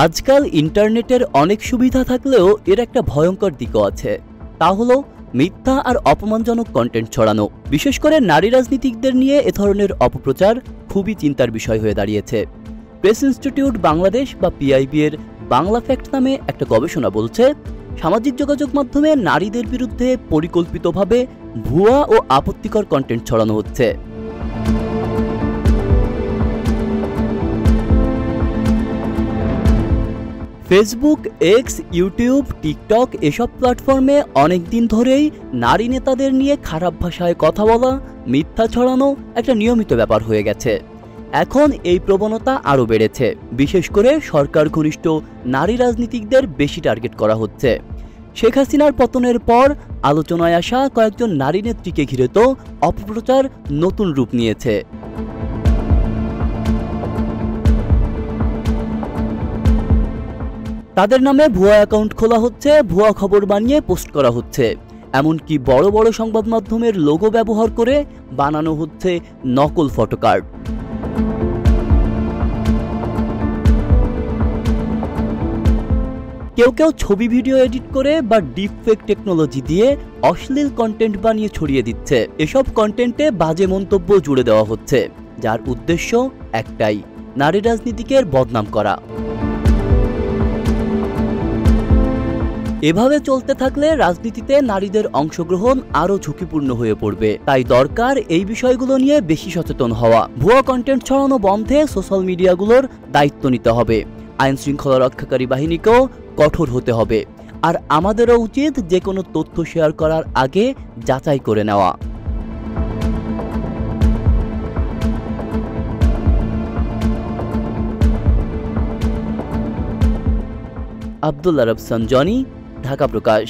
আজকাল ইন্টারনেটের অনেক সুবিধা থাকলেও এর একটা ভয়ঙ্কর দিকও আছে। তা হলো মিথ্যা আর অপমানজনক কন্টেন্ট ছড়ানো। বিশেষ করে নারী রাজনীতিকদের নিয়ে এ ধরনের অপপ্রচার খুবই চিন্তার বিষয় হয়ে দাঁড়িয়েছে। প্রেস ইনস্টিটিউট বাংলাদেশ বা পিআইবি এর বাংলা ফ্যাক্ট নামে একটা গবেষণা বলছে, সামাজিক যোগাযোগ মাধ্যমে নারীদের বিরুদ্ধে পরিকল্পিতভাবে ভুয়া ও আপত্তিকর কন্টেন্ট ছড়ানো হচ্ছে। ফেসবুক, এক্স, ইউটিউব, টিকটক এসব প্ল্যাটফর্মে অনেক দিন ধরেই নারী নেতাদের নিয়ে খারাপ ভাষায় কথা বলা, মিথ্যা ছড়ানো একটা নিয়মিত ব্যাপার হয়ে গেছে। এখন এই প্রবণতা আরও বেড়েছে। বিশেষ করে সরকার ঘনিষ্ঠ নারী রাজনীতিকদের বেশি টার্গেট করা হচ্ছে। শেখ হাসিনার পতনের পর আলোচনায় আসা কয়েকজন নারী নেত্রীকে ঘিরে তো অপপ্রচার নতুন রূপ নিয়েছে। তাদের নামে ভুয়া অ্যাকাউন্ট খোলা হচ্ছে, ভুয়া খবর বানিয়ে পোস্ট করা হচ্ছে। এমনকি বড় বড় সংবাদ মাধ্যমের লোগো ব্যবহার করে বানানো হচ্ছে নকল ফটোকার্ড। কেউ কেউ ছবি ভিডিও এডিট করে বা ডিপফেক টেকনোলজি দিয়ে অশ্লীল কন্টেন্ট বানিয়ে ছড়িয়ে দিচ্ছে। এসব কন্টেন্টে বাজে মন্তব্য জুড়ে দেওয়া হচ্ছে, যার উদ্দেশ্য একটাই, নারী রাজনীতিকের বদনাম করা। এভাবে চলতে থাকলে রাজনীতিতে নারীদের অংশগ্রহণ আরও ঝুঁকিপূর্ণ হয়ে পড়বে। তাই দরকার এই বিষয়গুলো নিয়ে বেশি সচেতন হওয়া। ভুয়া কন্টেন্ট ছড়ানো বন্ধে সোশ্যাল মিডিয়াগুলোর দায়িত্ব নিতে হবে। আইন শৃঙ্খলা রক্ষাকারী বাহিনীকেও কঠোর হতে হবে। আর আমাদেরও উচিত যে কোনো তথ্য শেয়ার করার আগে যাচাই করে নেওয়া। আব্দুল্লাহ রফসান জনি, ঢাকা প্রকাশ।